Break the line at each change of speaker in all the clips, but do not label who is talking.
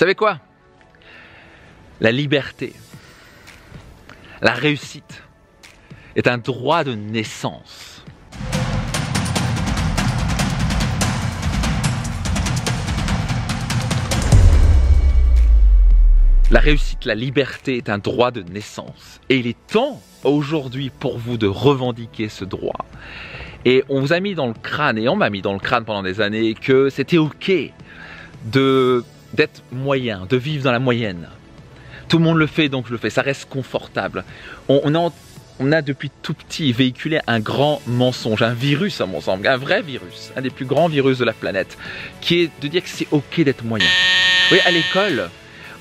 savez quoi? La liberté, la réussite est un droit de naissance. La réussite, la liberté est un droit de naissance. Et il est temps aujourd'hui pour vous de revendiquer ce droit. Et on vous a mis dans le crâne, et on m'a mis dans le crâne pendant des années, que c'était ok d'être moyen, de vivre dans la moyenne. Tout le monde le fait, donc je le fais, ça reste confortable. On a depuis tout petit véhiculé un grand mensonge, un virus à mon sens, un vrai virus, un des plus grands virus de la planète, qui est de dire que c'est ok d'être moyen. Vous voyez, à l'école,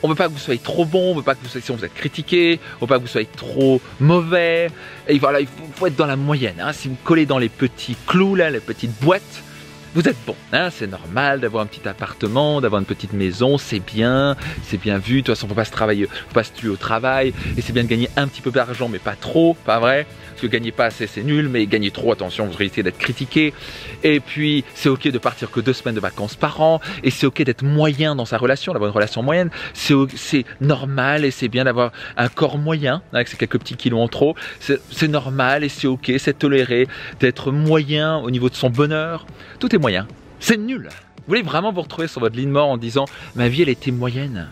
on ne veut pas que vous soyez trop bon, on ne veut pas que vous soyez, si vous êtes critiqué, on ne veut pas que vous soyez trop mauvais. Et voilà, il faut être dans la moyenne. Hein. Si vous collez dans les petits clous, là, les petites boîtes, vous êtes bon. Hein. C'est normal d'avoir un petit appartement, d'avoir une petite maison, c'est bien vu. De toute façon, il ne faut pas se travailler, faut pas se tuer au travail. Et c'est bien de gagner un petit peu d'argent, mais pas trop, pas vrai? Parce que gagner pas assez, c'est nul, mais gagner trop, attention, vous risquez d'être critiqué. Et puis, c'est ok de partir que 2 semaines de vacances par an. Et c'est ok d'être moyen dans sa relation, d'avoir une relation moyenne. C'est normal et c'est bien d'avoir un corps moyen, avec ces quelques petits kilos en trop. C'est normal et c'est ok, c'est toléré d'être moyen au niveau de son bonheur. Tout est moyen. C'est nul. Vous voulez vraiment vous retrouver sur votre lit de mort en disant « Ma vie, elle était moyenne.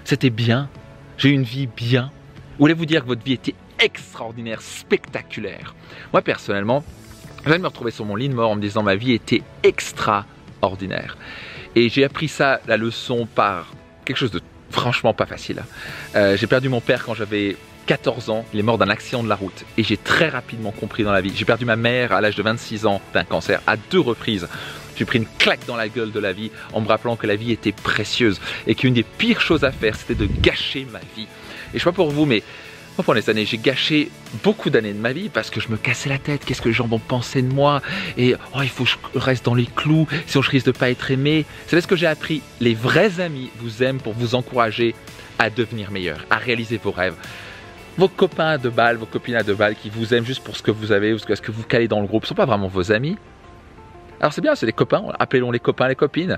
C'était bien. J'ai eu une vie bien. » Vous voulez vous dire que votre vie était extraordinaire, spectaculaire. Moi, personnellement, je viens de me retrouver sur mon lit de mort en me disant « Ma vie était extraordinaire. » Et j'ai appris ça, la leçon, par quelque chose de franchement pas facile. J'ai perdu mon père quand j'avais 14 ans, il est mort d'un accident de la route et j'ai très rapidement compris dans la vie. J'ai perdu ma mère à l'âge de 26 ans d'un cancer à 2 reprises. J'ai pris une claque dans la gueule de la vie en me rappelant que la vie était précieuse et qu'une des pires choses à faire, c'était de gâcher ma vie. Et je sais pas pour vous, mais moi pendant les années, j'ai gâché beaucoup d'années de ma vie parce que je me cassais la tête. Qu'est-ce que les gens vont penser de moi? Et oh, il faut que je reste dans les clous, sinon je risque de pas être aimé. C'est ce que j'ai appris. Les vrais amis vous aiment pour vous encourager à devenir meilleur, à réaliser vos rêves. Vos copains de balle, vos copines à 2 balles qui vous aiment juste pour ce que vous avez, ou ce que vous calez dans le groupe, ne sont pas vraiment vos amis. Alors c'est bien, c'est des copains, appelons les copains, les copines.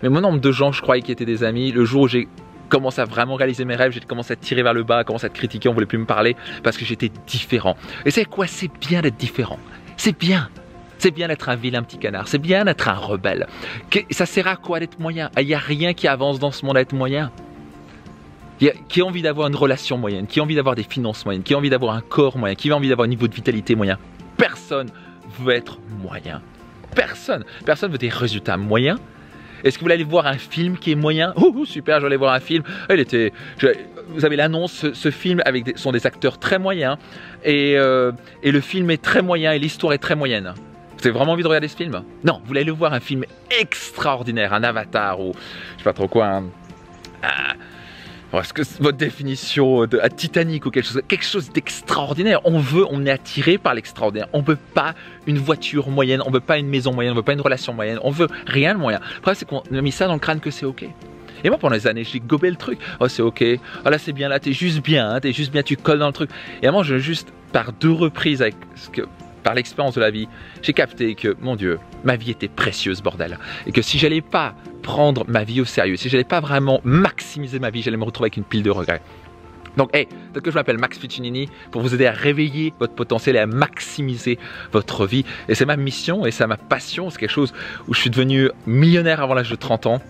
Mais mon nombre de gens que je croyais qui étaient des amis, le jour où j'ai commencé à vraiment réaliser mes rêves, j'ai commencé à tirer vers le bas, commencé à te critiquer, on ne voulait plus me parler parce que j'étais différent. Et c'est quoi? C'est bien d'être différent. C'est bien. C'est bien d'être un vilain petit canard. C'est bien d'être un rebelle. Ça sert à quoi d'être moyen? Il n'y a rien qui avance dans ce monde à être moyen. Qui a envie d'avoir une relation moyenne, qui a envie d'avoir des finances moyennes, qui a envie d'avoir un corps moyen, qui a envie d'avoir un niveau de vitalité moyen. Personne veut être moyen. Personne. Personne veut des résultats moyens. Est-ce que vous voulez aller voir un film qui est moyen? Oh super, je vais aller voir un film. Vous avez l'annonce, ce film sont des acteurs très moyens et le film est très moyen et l'histoire est très moyenne. Vous avez vraiment envie de regarder ce film? Non, vous voulez aller voir un film extraordinaire, un Avatar ou je sais pas trop quoi, est-ce que votre définition de Titanic ou quelque chose d'extraordinaire? On est attiré par l'extraordinaire. On ne veut pas une voiture moyenne, on ne veut pas une maison moyenne, on ne veut pas une relation moyenne, on veut rien de moyen. Le problème c'est qu'on a mis ça dans le crâne que c'est ok. Et moi pendant des années j'ai gobé le truc. Oh c'est ok, oh là c'est bien, là t'es juste bien, hein, tu colles dans le truc. Et à moi je juste par 2 reprises par l'expérience de la vie, j'ai capté que, mon Dieu, ma vie était précieuse, bordel. Et que si j'allais pas prendre ma vie au sérieux, si j'allais pas vraiment maximiser ma vie, j'allais me retrouver avec une pile de regrets. Donc, peut-être que je m'appelle Max Piccinini pour vous aider à réveiller votre potentiel et à maximiser votre vie. Et c'est ma mission et c'est ma passion. C'est quelque chose où je suis devenu millionnaire avant l'âge de 30 ans.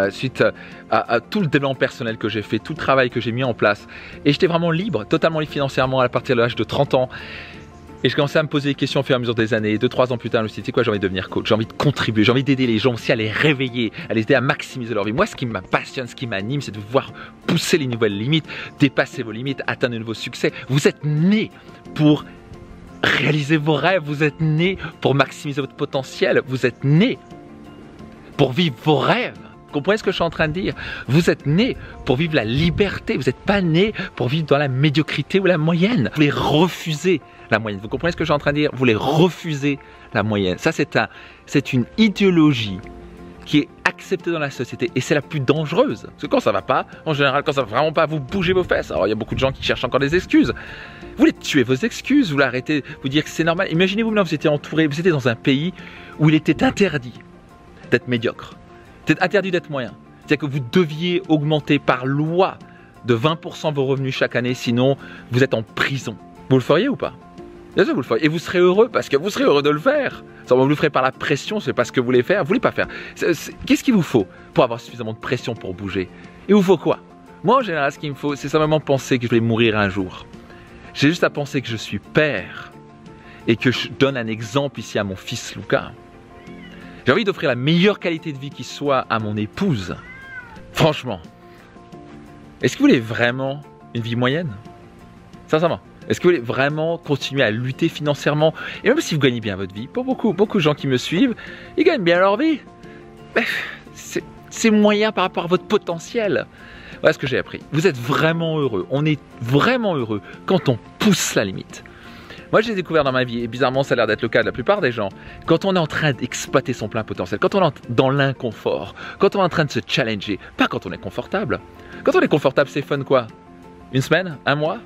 Suite à tout le développement personnel que j'ai fait, tout le travail que j'ai mis en place. Et j'étais vraiment libre, totalement libre financièrement à partir de l'âge de 30 ans. Et je commençais à me poser des questions au fur et à mesure des années. 2-3 ans plus tard, je me suis dit, c'est quoi, j'ai envie de devenir coach, j'ai envie de contribuer, j'ai envie d'aider les gens aussi à les réveiller, à les aider à maximiser leur vie. Moi, ce qui me passionne, ce qui m'anime, c'est de vous voir pousser les nouvelles limites, dépasser vos limites, atteindre de nouveaux succès. Vous êtes nés pour réaliser vos rêves, vous êtes nés pour maximiser votre potentiel, vous êtes nés pour vivre vos rêves. Vous comprenez ce que je suis en train de dire? Vous êtes nés pour vivre la liberté, vous n'êtes pas nés pour vivre dans la médiocrité ou la moyenne. Vous voulez refuser la moyenne. Vous comprenez ce que je suis en train de dire? Vous voulez refuser la moyenne. Ça, c'est une idéologie qui est acceptée dans la société et c'est la plus dangereuse. Parce que quand ça va pas, en général, quand ça va vraiment pas, vous bougez vos fesses. Alors, il y a beaucoup de gens qui cherchent encore des excuses. Vous voulez tuer vos excuses, vous voulez arrêter, vous dire que c'est normal. Imaginez-vous maintenant, vous étiez entouré, vous étiez dans un pays où il était interdit d'être médiocre. C'est interdit d'être moyen. C'est-à-dire que vous deviez augmenter par loi de 20% vos revenus chaque année, sinon vous êtes en prison. Vous le feriez ou pas? Bien sûr, vous le feriez. Et vous serez heureux parce que vous serez heureux de le faire. Ça, vous le ferez par la pression, c'est pas ce que vous voulez faire. Vous voulez pas faire. Qu'est-ce qu'il vous faut pour avoir suffisamment de pression pour bouger? Il vous faut quoi? Moi, en général, ce qu'il me faut, c'est simplement penser que je vais mourir un jour. J'ai juste à penser que je suis père et que je donne un exemple ici à mon fils Lucas. J'ai envie d'offrir la meilleure qualité de vie qui soit à mon épouse. Franchement, est-ce que vous voulez vraiment une vie moyenne? Sincèrement, est-ce que vous voulez vraiment continuer à lutter financièrement? Et même si vous gagnez bien votre vie, pour beaucoup de gens qui me suivent, ils gagnent bien leur vie. C'est moyen par rapport à votre potentiel. Voilà ce que j'ai appris. Vous êtes vraiment heureux. On est vraiment heureux quand on pousse la limite. Moi, j'ai découvert dans ma vie, et bizarrement, ça a l'air d'être le cas de la plupart des gens, quand on est en train d'exploiter son plein potentiel, quand on est dans l'inconfort, quand on est en train de se challenger, pas quand on est confortable. Quand on est confortable, c'est fun quoi? Une semaine? Un mois?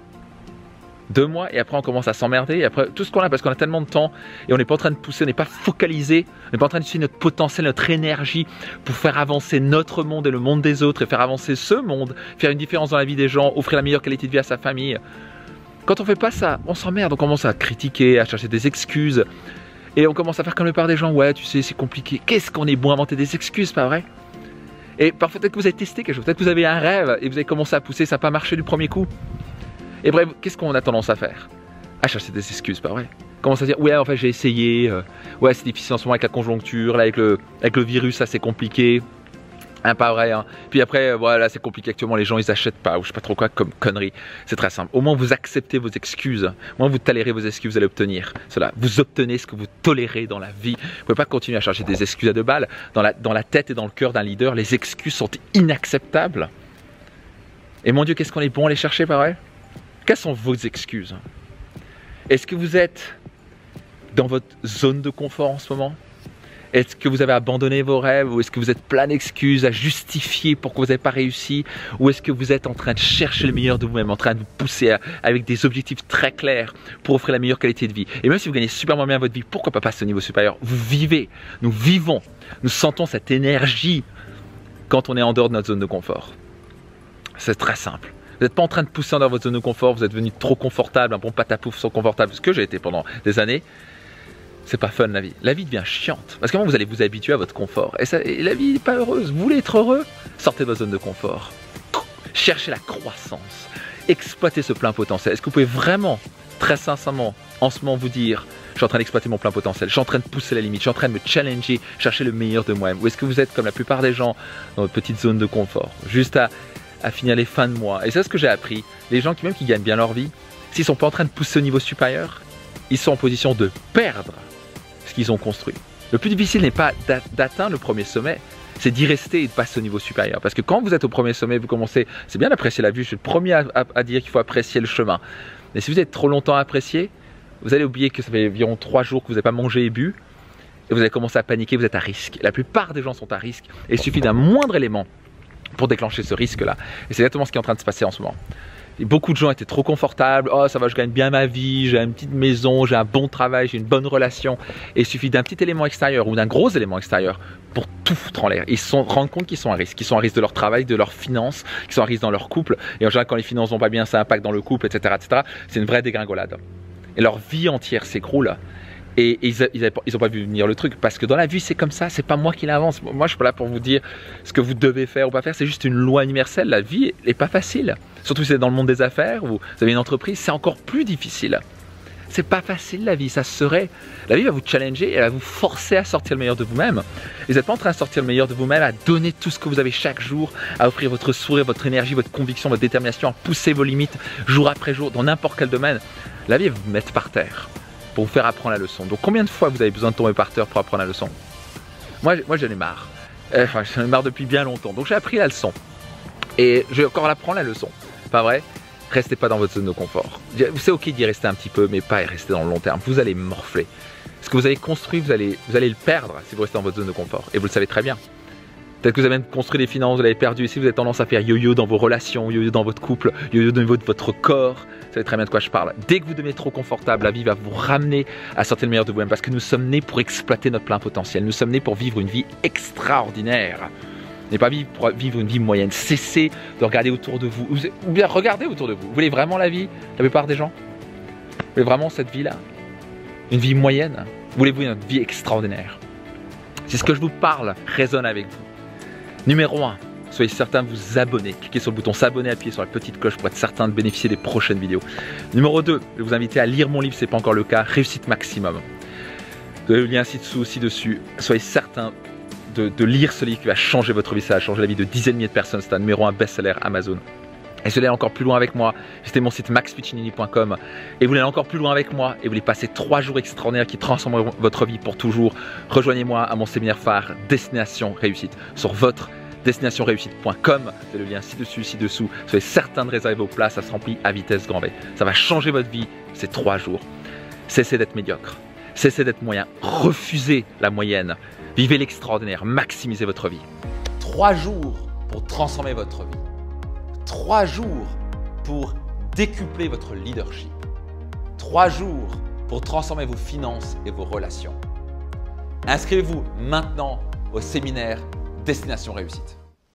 2 mois? Et après, on commence à s'emmerder. Et après, tout ce qu'on a, parce qu'on a tellement de temps, et on n'est pas en train de pousser, on n'est pas focalisé, on n'est pas en train d'utiliser notre potentiel, notre énergie pour faire avancer notre monde et le monde des autres, et faire avancer ce monde, faire une différence dans la vie des gens, offrir la meilleure qualité de vie à sa famille. Quand on fait pas ça, on s'emmerde, on commence à critiquer, à chercher des excuses. Et on commence à faire comme la plupart des gens, ouais, tu sais, c'est compliqué. Qu'est-ce qu'on est bon à inventer des excuses, pas vrai? Et parfois, peut-être que vous avez testé quelque chose, peut-être que vous avez un rêve et vous avez commencé à pousser, ça n'a pas marché du premier coup. Et bref, qu'est-ce qu'on a tendance à faire? À chercher des excuses, pas vrai? Commence à dire, ouais, en fait, j'ai essayé, ouais, c'est difficile en ce moment avec la conjoncture, là, avec le virus, ça, c'est compliqué. Hein, pas vrai, hein. Puis après, voilà, c'est compliqué actuellement, les gens ils achètent pas, ou je sais pas trop quoi comme connerie. C'est très simple. Au moins vous acceptez vos excuses, au moins vous tolérez vos excuses, vous allez obtenir cela. Vous obtenez ce que vous tolérez dans la vie. Vous pouvez pas continuer à chercher des excuses à 2 balles. Dans la tête et dans le cœur d'un leader, les excuses sont inacceptables. Et mon Dieu, qu'est-ce qu'on est bon à les chercher, pas vrai? Quelles sont vos excuses? Est-ce que vous êtes dans votre zone de confort en ce moment? Est-ce que vous avez abandonné vos rêves ou est-ce que vous êtes plein d'excuses à justifier pourquoi vous n'avez pas réussi? Ou est-ce que vous êtes en train de chercher le meilleur de vous-même, en train de vous pousser avec des objectifs très clairs pour offrir la meilleure qualité de vie? Et même si vous gagnez super bien votre vie, pourquoi pas passer au niveau supérieur? Vous vivez, nous vivons, nous sentons cette énergie quand on est en dehors de notre zone de confort. C'est très simple. Vous n'êtes pas en train de pousser en dehors de votre zone de confort, vous êtes devenu trop confortable, un bon patapouf trop confortable, ce que j'ai été pendant des années. C'est pas fun la vie. La vie devient chiante. Parce que comment vous allez vous habituer à votre confort? Et la vie n'est pas heureuse. Vous voulez être heureux? Sortez de votre zone de confort. Cherchez la croissance. Exploitez ce plein potentiel. Est-ce que vous pouvez vraiment, très sincèrement, en ce moment vous dire, je suis en train d'exploiter mon plein potentiel, je suis en train de pousser la limite, je suis en train de me challenger, chercher le meilleur de moi-même? Ou est-ce que vous êtes comme la plupart des gens dans votre petite zone de confort, juste à finir les fins de mois? Et c'est ce que j'ai appris. Les gens même qui gagnent bien leur vie, s'ils ne sont pas en train de pousser au niveau supérieur, ils sont en position de perdre ce qu'ils ont construit. Le plus difficile n'est pas d'atteindre le premier sommet, c'est d'y rester et de passer au niveau supérieur. Parce que quand vous êtes au premier sommet, vous commencez, c'est bien d'apprécier la vue, je suis le premier à dire qu'il faut apprécier le chemin. Mais si vous êtes trop longtemps à apprécier, vous allez oublier que ça fait environ 3 jours que vous n'avez pas mangé et bu, et vous allez commencer à paniquer, vous êtes à risque. La plupart des gens sont à risque, et il suffit d'un moindre élément pour déclencher ce risque-là. Et c'est exactement ce qui est en train de se passer en ce moment. Et beaucoup de gens étaient trop confortables, oh ça va, je gagne bien ma vie, j'ai une petite maison, j'ai un bon travail, j'ai une bonne relation. Et il suffit d'un petit élément extérieur ou d'un gros élément extérieur pour tout foutre en l'air. Ils se rendent compte qu'ils sont à risque. Ils sont à risque de leur travail, de leurs finances, qu'ils sont à risque dans leur couple. Et en général, quand les finances vont pas bien, ça impacte dans le couple, etc. etc. C'est une vraie dégringolade. Et leur vie entière s'écroule. Et ils n'ont pas vu venir le truc, parce que dans la vie c'est comme ça, c'est pas moi qui l'invente. Moi je suis pas là pour vous dire ce que vous devez faire ou pas faire, c'est juste une loi universelle. La vie n'est pas facile, surtout si vous êtes dans le monde des affaires ou vous avez une entreprise, c'est encore plus difficile. C'est pas facile la vie, ça serait. La vie va vous challenger, elle va vous forcer à sortir le meilleur de vous-même. Vous n'êtes pas en train de sortir le meilleur de vous-même, à donner tout ce que vous avez chaque jour, à offrir votre sourire, votre énergie, votre conviction, votre détermination, à pousser vos limites jour après jour dans n'importe quel domaine. La vie va vous mettre par terre pour vous faire apprendre la leçon. Donc combien de fois vous avez besoin de tomber par terre pour apprendre la leçon? Moi j'en ai marre. Enfin j'en ai marre depuis bien longtemps. Donc j'ai appris la leçon. Et je vais encore l'apprendre la leçon. Pas vrai? Restez pas dans votre zone de confort. C'est ok d'y rester un petit peu, mais pas y rester dans le long terme. Vous allez morfler. Ce que vous avez construit, vous allez le perdre si vous restez dans votre zone de confort. Et vous le savez très bien. Peut-être que vous avez même construit des finances, vous l'avez perdu. Et si vous avez tendance à faire yo-yo dans vos relations, yo-yo dans votre couple, yo-yo au niveau de votre corps, vous savez très bien de quoi je parle. Dès que vous devenez trop confortable, la vie va vous ramener à sortir le meilleur de vous-même. Parce que nous sommes nés pour exploiter notre plein potentiel. Nous sommes nés pour vivre une vie extraordinaire. N'allez pas vivre pour vivre une vie moyenne. Cessez de regarder autour de vous. Ou bien regardez autour de vous. Vous voulez vraiment la vie, la plupart des gens? Vous voulez vraiment cette vie-là? Une vie moyenne? Voulez-vous une vie extraordinaire? Si ce que je vous parle résonne avec vous, numéro 1, soyez certain de vous abonner. Cliquez sur le bouton s'abonner, appuyez sur la petite cloche pour être certain de bénéficier des prochaines vidéos. Numéro 2, je vais vous inviter à lire mon livre, si ce n'est pas encore le cas, Réussite Maximum. Vous avez le lien ci-dessus. Soyez certain de lire ce livre qui va changer votre vie. Ça va changer la vie de dizaines de milliers de personnes. C'est un numéro 1 best-seller Amazon. Et si vous voulez aller encore plus loin avec moi, visitez mon site maxpiccinini.com. Et vous voulez aller encore plus loin avec moi et vous voulez passer 3 jours extraordinaires qui transformeront votre vie pour toujours, rejoignez-moi à mon séminaire phare Destination Réussite sur votre destinationreussite.com. C'est le lien ci-dessous. Soyez certain de réserver vos places, ça se remplit à vitesse grand V. Ça va changer votre vie ces 3 jours. Cessez d'être médiocre, cessez d'être moyen, refusez la moyenne, vivez l'extraordinaire, maximisez votre vie. 3 jours pour transformer votre vie. 3 jours pour décupler votre leadership. 3 jours pour transformer vos finances et vos relations. Inscrivez-vous maintenant au séminaire Destination Réussite.